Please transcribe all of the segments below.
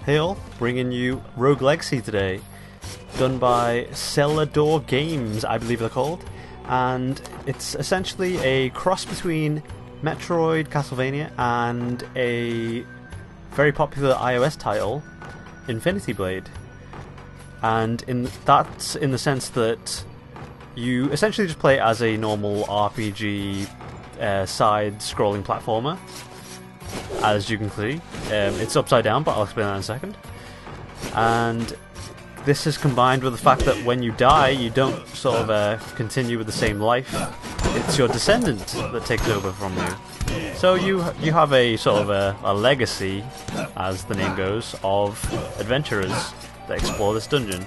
Hill, bringing you Rogue Legacy today, done by Celador Games, I believe they're called, and it's essentially a cross between Metroid, Castlevania, and a very popular iOS title, Infinity Blade. And that's in the sense that you essentially just play it as a normal RPG side-scrolling platformer, as you can see. It's upside down, but I'll explain that in a second. And this is combined with the fact that when you die, you don't sort of continue with the same life. It's your descendant that takes over from you. So you have a sort of a legacy, as the name goes, of adventurers that explore this dungeon.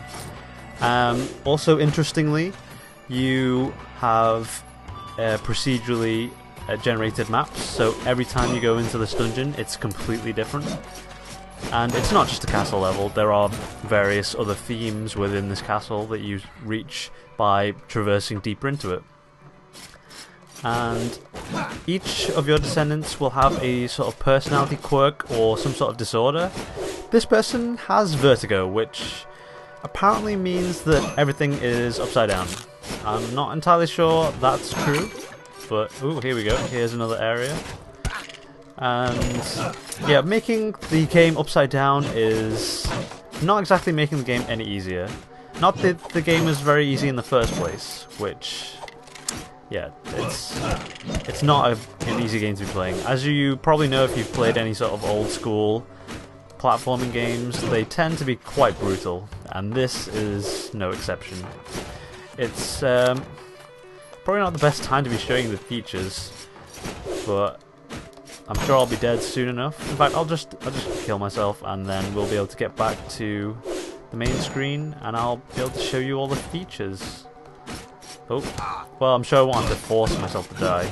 Also, interestingly, you have procedurally generated maps, so every time you go into this dungeon it's completely different. And it's not just a castle level, there are various other themes within this castle that you reach by traversing deeper into it. And each of your descendants will have a sort of personality quirk or some sort of disorder. This person has vertigo, which apparently means that everything is upside down. I'm not entirely sure that's true, but ooh, here we go. Here's another area. And yeah, making the game upside down is not exactly making the game any easier. Not that the game is very easy in the first place, which, yeah, it's not an easy game to be playing. As you probably know if you've played any sort of old school platforming games, they tend to be quite brutal, and this is no exception. It's probably not the best time to be showing the features, but I'm sure I'll be dead soon enough. In fact, I'll just kill myself, and then we'll be able to get back to the main screen, and I'll be able to show you all the features. Oh, well, I'm sure I won't have to force myself to die.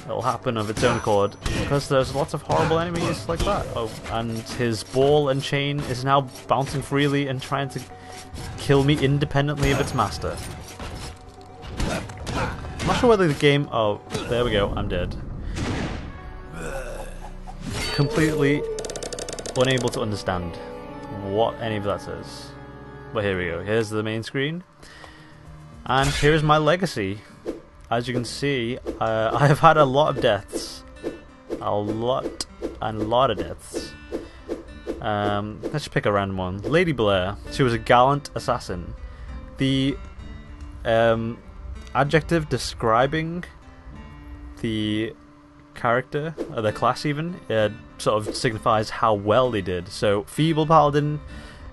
It'll happen of its own accord, because there's lots of horrible enemies like that. Oh, and his ball and chain is now bouncing freely and trying to kill me independently of its master. I'm not sure whether the game... Oh, there we go, I'm dead. Completely unable to understand what any of that says. But here we go, here's the main screen. And here's my legacy. As you can see, I have had a lot of deaths. A lot of deaths. Let's just pick a random one. Lady Blair. She was a gallant assassin. The adjective describing the character, or the class even, sort of signifies how well they did. So, Feeble Paladin,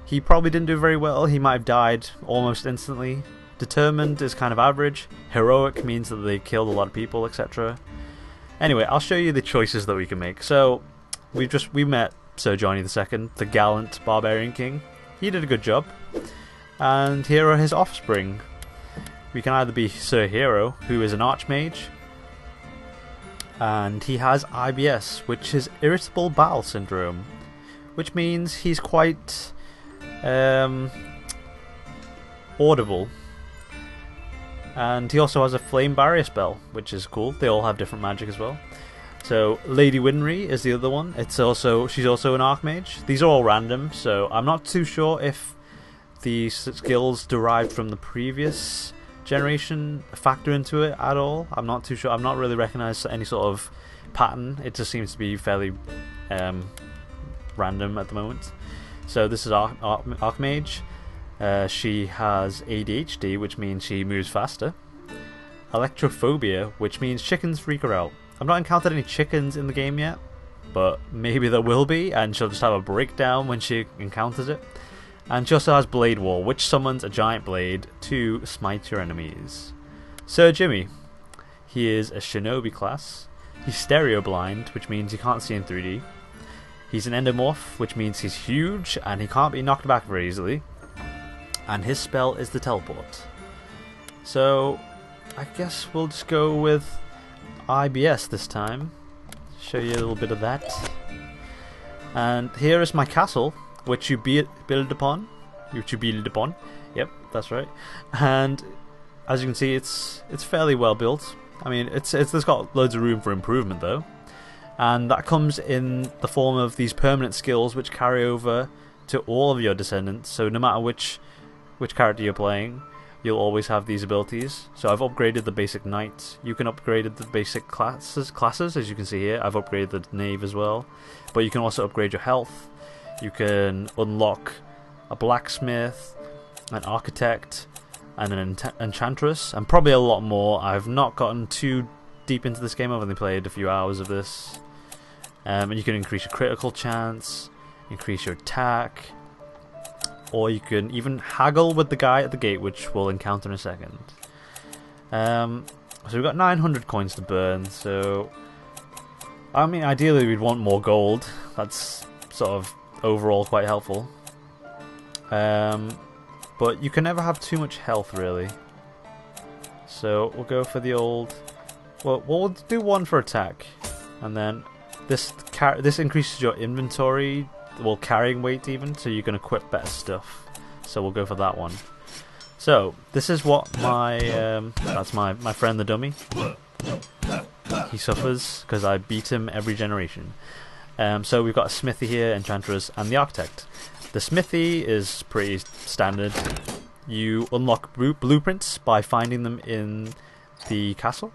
he probably didn't do very well. He might have died almost instantly. Determined is kind of average. Heroic means that they killed a lot of people, etc. Anyway, I'll show you the choices that we can make. So, we met Sir Johnny II, the gallant barbarian king. He did a good job. And here are his offspring. We can either be Sir Hero, who is an archmage, and he has IBS, which is Irritable Bowel Syndrome, which means he's quite audible. And he also has a Flame Barrier spell, which is cool. They all have different magic as well. So Lady Winry is the other one. She's also an Archmage. These are all random, so I'm not too sure if the skills derived from the previous generation factor into it at all. I'm not too sure. I'm not really recognised any sort of pattern. It just seems to be fairly random at the moment. So this is Archmage. She has ADHD, which means she moves faster. Electrophobia, which means chickens freak her out. I've not encountered any chickens in the game yet, but maybe there will be, and she'll just have a breakdown when she encounters it. And she also has Blade Wall, which summons a giant blade to smite your enemies. Sir Jimmy, he is a shinobi class. He's stereo blind, which means he can't see in 3D. He's an endomorph, which means he's huge and he can't be knocked back very easily. And his spell is the teleport. So I guess we'll just go with IBS this time. Show you a little bit of that. And here is my castle, which you build upon. Yep, that's right. And as you can see, it's fairly well built. I mean, it's got loads of room for improvement though. And that comes in the form of these permanent skills which carry over to all of your descendants. So no matter which character you're playing, you'll always have these abilities. So I've upgraded the basic knight. You can upgrade the basic classes, as you can see here. I've upgraded the knave as well. But you can also upgrade your health. You can unlock a blacksmith, an architect, and an enchantress, and probably a lot more. I've not gotten too deep into this game. I've only played a few hours of this. And you can increase your critical chance, increase your attack, or you can even haggle with the guy at the gate, which we'll encounter in a second. So we've got 900 coins to burn, so I mean ideally we'd want more gold. That's sort of overall quite helpful. But you can never have too much health, really. So we'll go for the old... Well, we'll do one for attack. And then this increases your inventory, well, carrying weight even, so you can equip better stuff. So we'll go for that one. So, this is what my... that's my friend the dummy. He suffers, because I beat him every generation. So we've got a smithy here, enchantress, and the architect. The smithy is pretty standard. You unlock blueprints by finding them in the castle.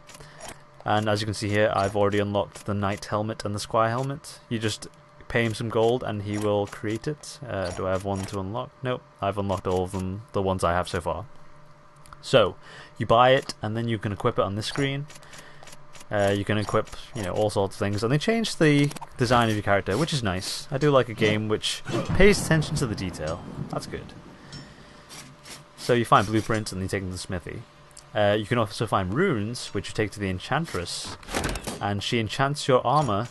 And as you can see here, I've already unlocked the knight helmet and the squire helmet. You just pay him some gold and he will create it. Do I have one to unlock? Nope, I've unlocked all of them, the ones I have so far. So, you buy it and then you can equip it on this screen. You can equip, all sorts of things, and they changed the design of your character, which is nice. I do like a game which pays attention to the detail. That's good. So you find blueprints and you take them to the smithy. You can also find runes, which you take to the enchantress, and she enchants your armor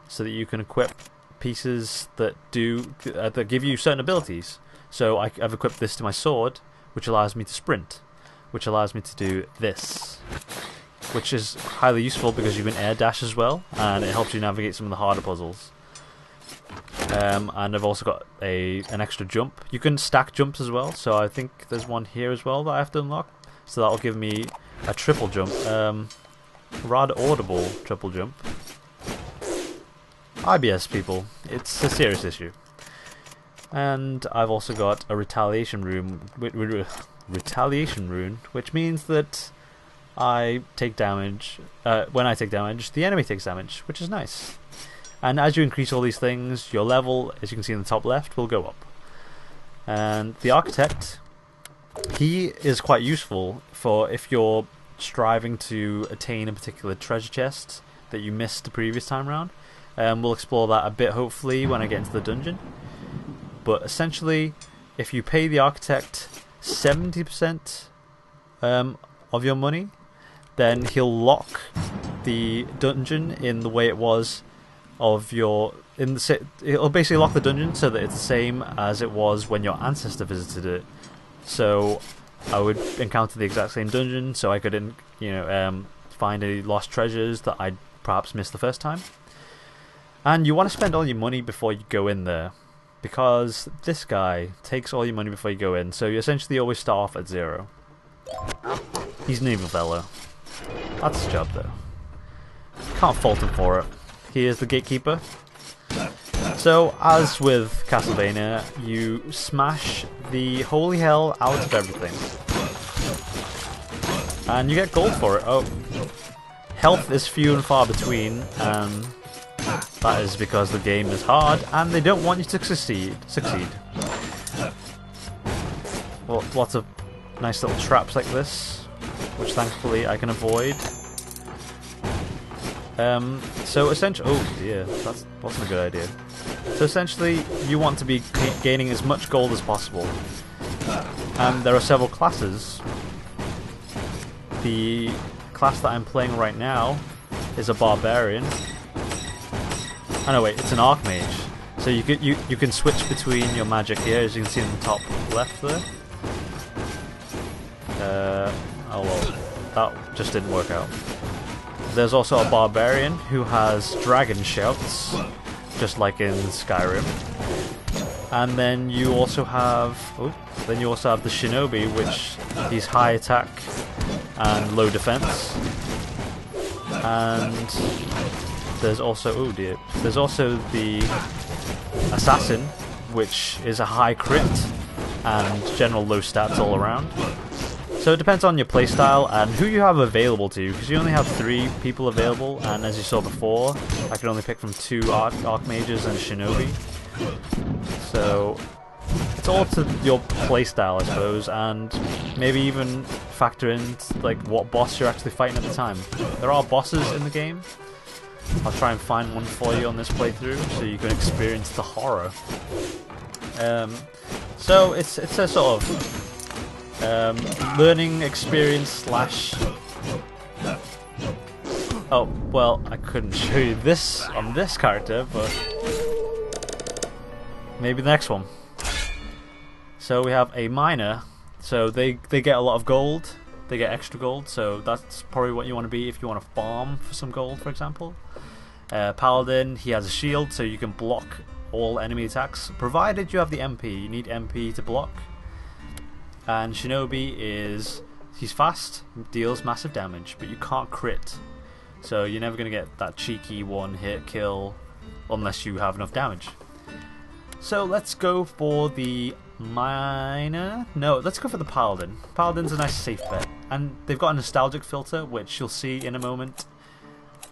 so that you can equip pieces that give you certain abilities. So I've equipped this to my sword, which allows me to sprint, which allows me to do this, which is highly useful because you can air dash as well, and it helps you navigate some of the harder puzzles. And I've also got an extra jump. You can stack jumps as well, so I think there's one here as well that I have to unlock. So that'll give me a triple jump, rather audible triple jump. IBS, people, it's a serious issue. And I've also got a retaliation rune, which means that I take damage. When I take damage, the enemy takes damage, which is nice. And as you increase all these things, your level, as you can see in the top left, will go up. And the architect, he is quite useful for if you're striving to attain a particular treasure chest that you missed the previous time round. We'll explore that a bit, hopefully, when I get into the dungeon. But essentially, if you pay the architect 70% of your money, then he'll lock the dungeon in the way it was of your... It'll basically lock the dungeon so that it's the same as it was when your ancestor visited it. So I would encounter the exact same dungeon, so I could, find any lost treasures that I'd perhaps missed the first time. And you want to spend all your money before you go in there, because this guy takes all your money before you go in, so you essentially always start off at 0. He's an evil fellow. That's his job, though. Can't fault him for it. He is the gatekeeper. So, as with Castlevania, you smash the holy hell out of everything. And you get gold for it. Oh. Health is few and far between, and that is because the game is hard, and they don't want you to succeed. Well, lots of nice little traps like this, which thankfully I can avoid. So essentially, oh dear, that wasn't a good idea. So essentially, you want to be gaining as much gold as possible, and there are several classes. The class that I'm playing right now is a barbarian. Oh no, wait, it's an archmage. So you can switch between your magic here, as you can see in the top left there. Oh well, that just didn't work out. There's also a barbarian who has dragon shouts, just like in Skyrim. And then you also have the shinobi, which he's high attack and low defense. And there's also there's also the assassin, which is a high crit and general low stats all around. So it depends on your playstyle and who you have available to you, because you only have 3 people available, and as you saw before, I could only pick from 2 Archmages and a Shinobi. So it's all to your playstyle, I suppose, and maybe even factor in like what boss you're actually fighting at the time. There are bosses in the game. I'll try and find one for you on this playthrough so you can experience the horror. So it's a sort of learning experience slash... Oh, well, I couldn't show you this on this character, but maybe the next one. So we have a miner, so they get a lot of gold, they get extra gold, so that's probably what you want to be if you want to farm for some gold, for example. Paladin, he has a shield, so you can block all enemy attacks, provided you have the MP. You need MP to block. And Shinobi he's fast, deals massive damage, but you can't crit. So you're never going to get that cheeky one-hit kill unless you have enough damage. So let's go for the miner. No, let's go for the Paladin. Paladin's a nice safe bet. And they've got a nostalgic filter, which you'll see in a moment.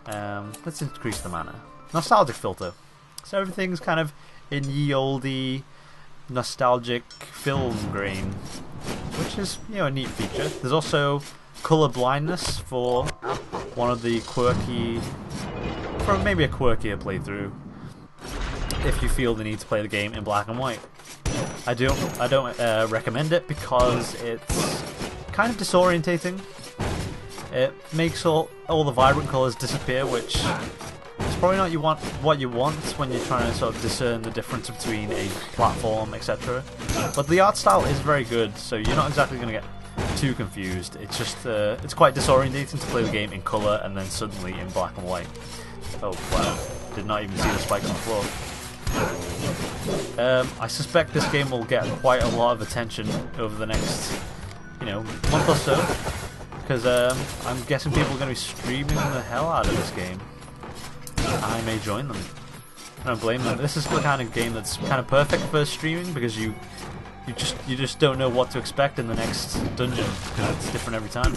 Let's increase the mana. Nostalgic filter. So everything's kind of in ye olde nostalgic film grain, which is, you know, a neat feature. There's also color blindness for one of the quirky, for maybe a quirkier playthrough, if you feel the need to play the game in black and white. I don't recommend it because it's kind of disorientating. It makes all the vibrant colors disappear, which is probably not what you want when you're trying to sort of discern the difference between a platform, etc. But the art style is very good, so you're not exactly going to get too confused. It's just it's quite disorientating to play the game in color and then suddenly in black and white. Oh wow! Did not even see the spike on the floor. I suspect this game will get quite a lot of attention over the next, month or so, because I'm guessing people are going to be streaming the hell out of this game. I may join them. I don't blame them. This is the kind of game that's kind of perfect for streaming because you just don't know what to expect in the next dungeon because it's different every time.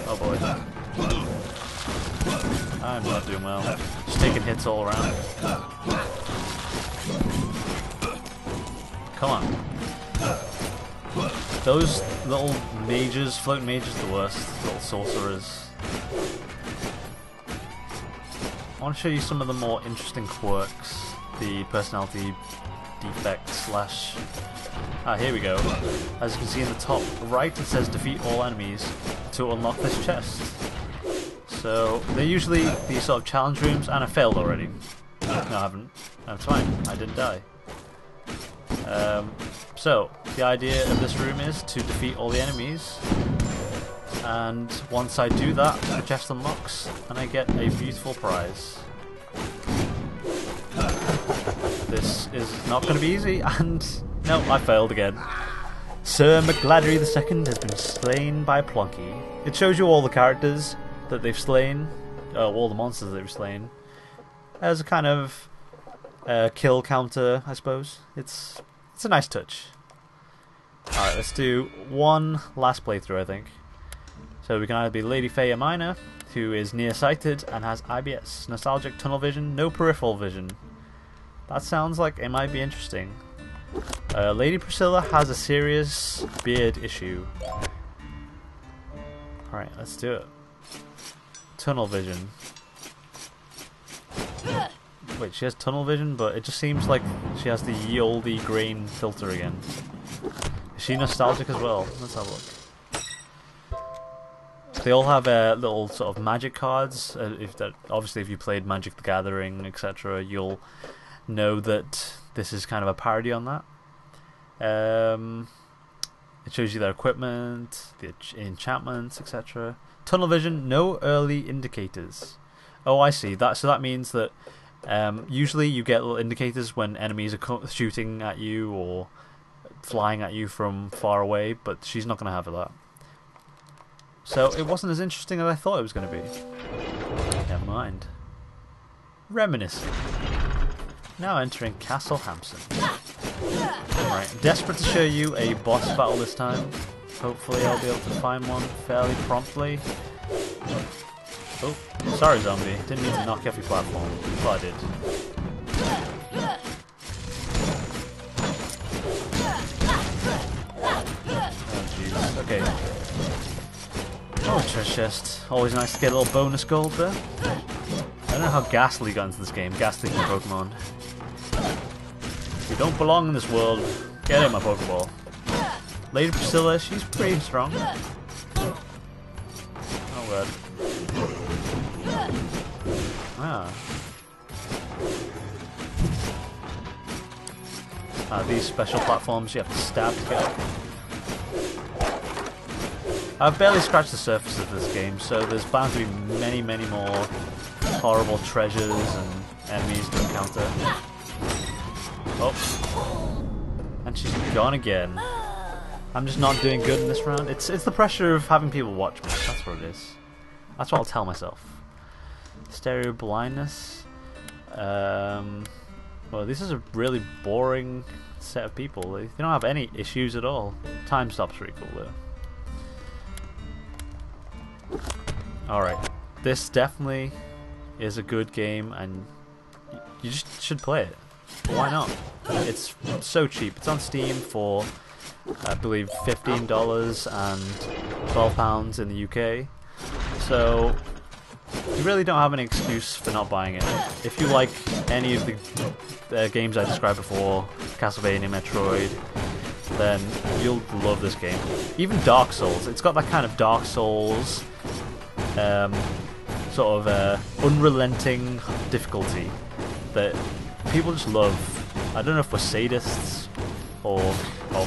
Oh boy. I'm not doing well. Just taking hits all around. Come on. Those little mages, floating mages, the worst. Little sorcerers. I want to show you some of the more interesting quirks. The personality defect slash... here we go. As you can see in the top right, it says defeat all enemies to unlock this chest. So they're usually these sort of challenge rooms, and I failed already. No, I haven't. That's fine. I didn't die. So the idea of this room is to defeat all the enemies, and once I do that, the chest unlocks, and I get a beautiful prize. This is not going to be easy, and no, I failed again. Sir McGladdery II has been slain by Plonky. It shows you all the characters that they've slain, all the monsters that they've slain, as a kind of kill counter, I suppose. It's a nice touch. Alright, let's do one last playthrough, I think. So we can either be Lady Faye Miner, who is nearsighted and has IBS, nostalgic tunnel vision, no peripheral vision. That sounds like it might be interesting. Lady Priscilla has a serious beard issue. Alright, let's do it. Tunnel vision. Wait, she has tunnel vision, but it just seems like she has the ye olde grain filter again. Is she nostalgic as well? Let's have a look. They all have little sort of magic cards. Obviously, if you played Magic the Gathering, etc., you'll know that this is kind of a parody on that. It shows you their equipment, the enchantments, etc. Tunnel vision, no early indicators. Oh, I see. So that means that usually you get little indicators when enemies are shooting at you or flying at you from far away, but she's not going to have that. So it wasn't as interesting as I thought it was going to be. Never mind. Reminiscing. Now entering Castle Hampson. Alright, I'm desperate to show you a boss battle this time. Hopefully I'll be able to find one fairly promptly. Oh, sorry zombie, didn't mean to knock you off your platform, but I did. Oh jeez, okay. Oh, treasure chest. Always nice to get a little bonus gold there. I don't know how Ghastly got into this game. Ghastly from Pokemon. You don't belong in this world. Get in my Pokeball. Lady Priscilla, she's pretty strong. Oh, god. These special platforms you have to stab to get up. I've barely scratched the surface of this game, so there's bound to be many, many more horrible treasures and enemies to encounter. Oh. And she's gone again. I'm just not doing good in this round. It's the pressure of having people watch me. That's what it is. That's what I'll tell myself. Stereo blindness. Well, this is a really boring set of people. They don't have any issues at all. Time stop's pretty cool though. Alright. This definitely is a good game and you just should play it. Why not? It's so cheap. It's on Steam for, I believe, $15 and £12 in the UK. So you really don't have any excuse for not buying it. If you like any of the games I described before, Castlevania, Metroid, then you'll love this game. Even Dark Souls. It's got that kind of Dark Souls sort of unrelenting difficulty that people just love. I don't know if we're sadists or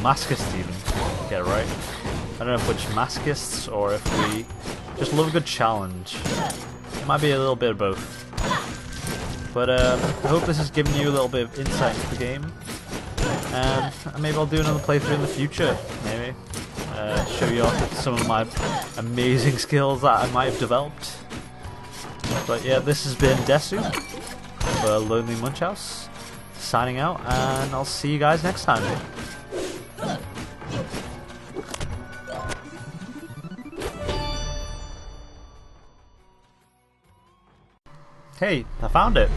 masochists even. Get it right. I don't know if we're just masochists or if we just love a good challenge. It might be a little bit of both. But I hope this has given you a little bit of insight into the game. And maybe I'll do another playthrough in the future. Maybe. Show you off some of my amazing skills that I might have developed. But yeah, this has been Desu for Lonely Munch House, signing out, and I'll see you guys next time. Hey, I found it!